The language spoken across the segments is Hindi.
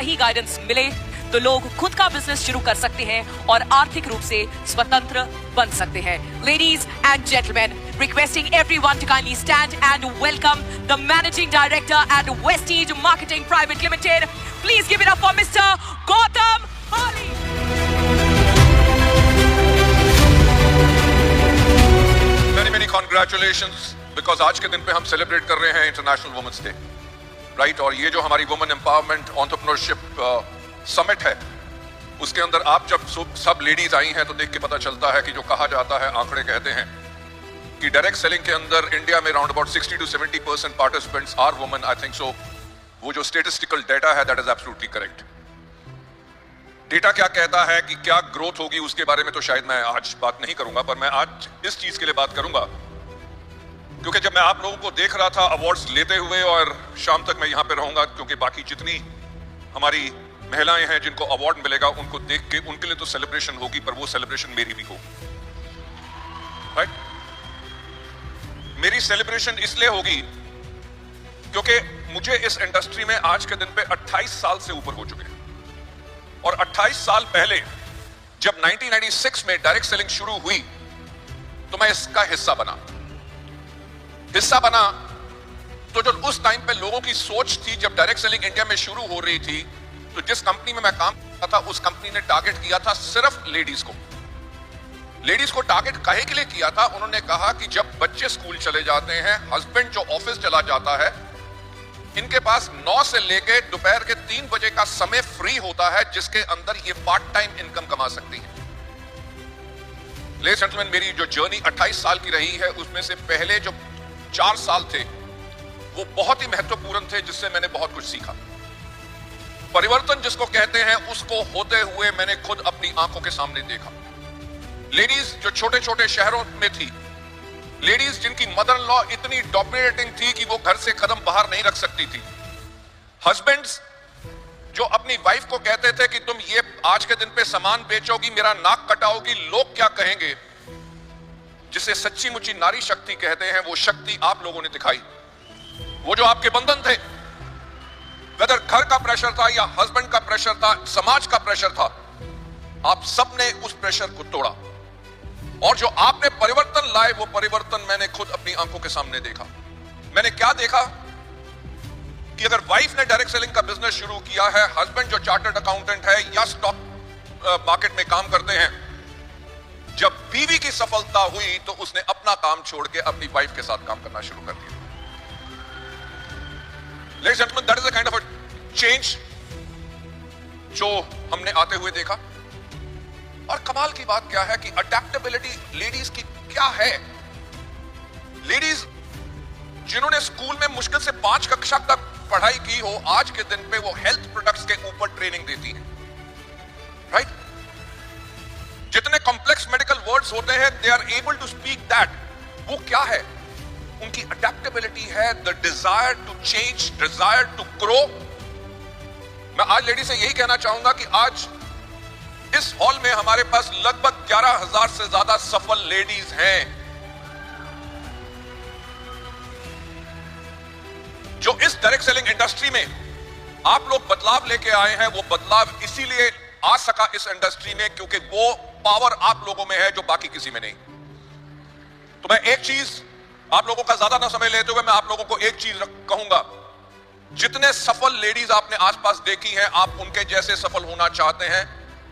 सही गाइडेंस मिले तो लोग खुद का बिजनेस शुरू कर सकते हैं और आर्थिक रूप से स्वतंत्र बन सकते हैं। Ladies and gentlemen, requesting everyone to kindly stand and welcome the Managing Director at Westige Marketing Private Limited. Please give it up for Mr. Gautam Hali. Many congratulations because आज के दिन पे हम सेलिब्रेट कर रहे हैं इंटरनेशनल वुमेन्स डे, राइट। और ये जो हमारी वुमेन एम्पावरमेंट एंटरप्रेन्योरशिप समिट है, उसके अंदर आप जब सब लेडीज आई हैं तो देख के पता चलता है कि जो कहा जाता है, आंकड़े कहते हैं कि डायरेक्ट सेलिंग के अंदर इंडिया में around about 60 to 70% participants are women. I think so वो जो स्टेटिस्टिकल डेटा है that is absolutely correct. Data क्या कहता है कि क्या ग्रोथ होगी उसके बारे में तो शायद मैं आज बात नहीं करूंगा, पर मैं आज इस चीज के लिए बात करूंगा क्योंकि जब मैं आप लोगों को देख रहा था अवार्ड्स लेते हुए, और शाम तक मैं यहां पे रहूंगा क्योंकि बाकी जितनी हमारी महिलाएं हैं जिनको अवार्ड मिलेगा उनको देख के उनके लिए तो सेलिब्रेशन होगी, पर वो सेलिब्रेशन मेरी भी होगी, राइट। मेरी सेलिब्रेशन इसलिए होगी क्योंकि मुझे इस इंडस्ट्री में आज के दिन पे 28 साल से ऊपर हो चुके हैं, और 28 साल पहले जब 1996 में डायरेक्ट सेलिंग शुरू हुई तो मैं इसका हिस्सा बना तो जो उस टाइम पे लोगों की सोच थी, जब डायरेक्ट सेलिंग इंडिया में शुरू हो रही थी, तो जिस कंपनी में मैं काम करता था उस कंपनी ने टारगेट किया था सिर्फ लेडीज को टारगेट काहे के लिए किया था? उन्होंने कहा कि जब बच्चे स्कूल चले जाते हैं, हस्बैंड जो ऑफिस चला जाता है, इनके पास 9 से लेके दोपहर के 3 बजे का समय फ्री होता है जिसके अंदर ये पार्ट टाइम इनकम कमा सकती है। लेडीज एंड जेंटलमैन, मेरी जो जर्नी 28 साल की रही है उसमें से पहले जो 4 साल थे वो बहुत ही महत्वपूर्ण थे, जिससे मैंने बहुत कुछ सीखा। परिवर्तन जिसको कहते हैं उसको होते हुए मैंने खुद अपनी आंखों के सामने देखा। लेडीज जो छोटे छोटे शहरों में थी, लेडीज जिनकी मदर इन लॉ इतनी डोमिनेटिंग थी कि वो घर से कदम बाहर नहीं रख सकती थी, हस्बैंड्स जो अपनी वाइफ को कहते थे कि तुम ये आज के दिन पे सामान बेचोगी, मेरा नाक कटाओगी, लोग क्या कहेंगे, जिसे सच्ची मुच्ची नारी शक्ति कहते हैं, वो शक्ति आप लोगों ने दिखाई। वो जो आपके बंधन थे, वेदर घर का प्रेशर था या हस्बैंड का प्रेशर था, समाज का प्रेशर था, आप सबने उस प्रेशर को तोड़ा, और जो आपने परिवर्तन लाए वो परिवर्तन मैंने खुद अपनी आंखों के सामने देखा। मैंने क्या देखा कि अगर वाइफ ने डायरेक्ट सेलिंग का बिजनेस शुरू किया है, हस्बैंड जो चार्टर्ड अकाउंटेंट है या स्टॉक मार्केट में काम करते हैं, जब बीवी की सफलता हुई तो उसने अपना काम छोड़ के अपनी वाइफ के साथ काम करना शुरू कर दिया। Ladies and gentlemen, that is a kind of a change जो हमने आते हुए देखा। और कमाल की बात क्या है कि अडेप्टेबिलिटी लेडीज की क्या है। लेडीज जिन्होंने स्कूल में मुश्किल से 5 कक्षा तक पढ़ाई की हो, आज के दिन पे वो हेल्थ प्रोडक्ट्स के ऊपर ट्रेनिंग देती हैं, राइट। जितने कॉम्प्लेक्स मेडिकल वर्ड्स होते हैं, they are able to speak that. वो क्या है? उनकी अडेप्टेबिलिटी है, the desire to change, desire to grow. मैं आज लेडी से यही कहना चाहूंगा कि आज इस हॉल में हमारे पास लगभग 11,000 से ज्यादा सफल लेडीज हैं जो इस डायरेक्ट सेलिंग इंडस्ट्री में आप लोग बदलाव लेके आए हैं। वो बदलाव इसीलिए आ सका इस इंडस्ट्री में क्योंकि वो पावर आप लोगों में है जो बाकी किसी में नहीं। तो मैं एक चीज आप लोगों का ज्यादा ना समय लेते हुए मैं आप लोगों को एक चीज कहूंगा, जितने सफल लेडीज आपने आसपास देखी हैं, आप उनके जैसे सफल होना चाहते हैं,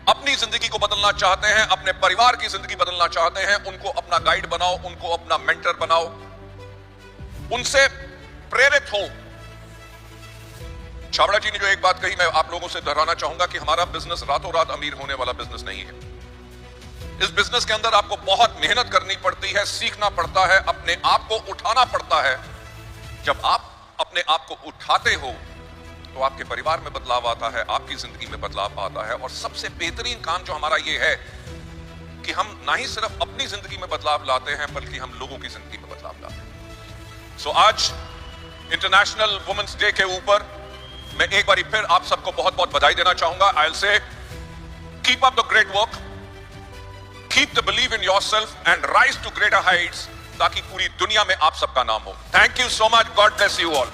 अपनी जिंदगी को बदलना चाहते हैं, अपने परिवार की जिंदगी बदलना चाहते हैं, उनको अपना गाइड बनाओ, उनको अपना मेंटर बनाओ, उनसे प्रेरित हो। छाबड़ा जी ने जो एक बात कही मैं आप लोगों से दोहराना चाहूंगा कि हमारा बिजनेस रातों रात अमीर होने वाला बिजनेस नहीं है। इस बिजनेस के अंदर आपको बहुत मेहनत करनी पड़ती है, सीखना पड़ता है, अपने आप को उठाना पड़ता है। जब आप अपने आप को उठाते हो तो आपके परिवार में बदलाव आता है, आपकी जिंदगी में बदलाव आता है। और सबसे बेहतरीन काम जो हमारा ये है कि हम ना ही सिर्फ अपनी जिंदगी में बदलाव लाते हैं बल्कि हम लोगों की जिंदगी में बदलाव लाते हैं। सो आज इंटरनेशनल वुमेन्स डे के ऊपर मैं एक बार फिर आप सबको बहुत बहुत बधाई देना चाहूंगा। I will say keep up the great work, keep the believe in yourself and rise to greater heights, ताकि पूरी दुनिया में आप सबका नाम हो। Thank you so much, God bless you all.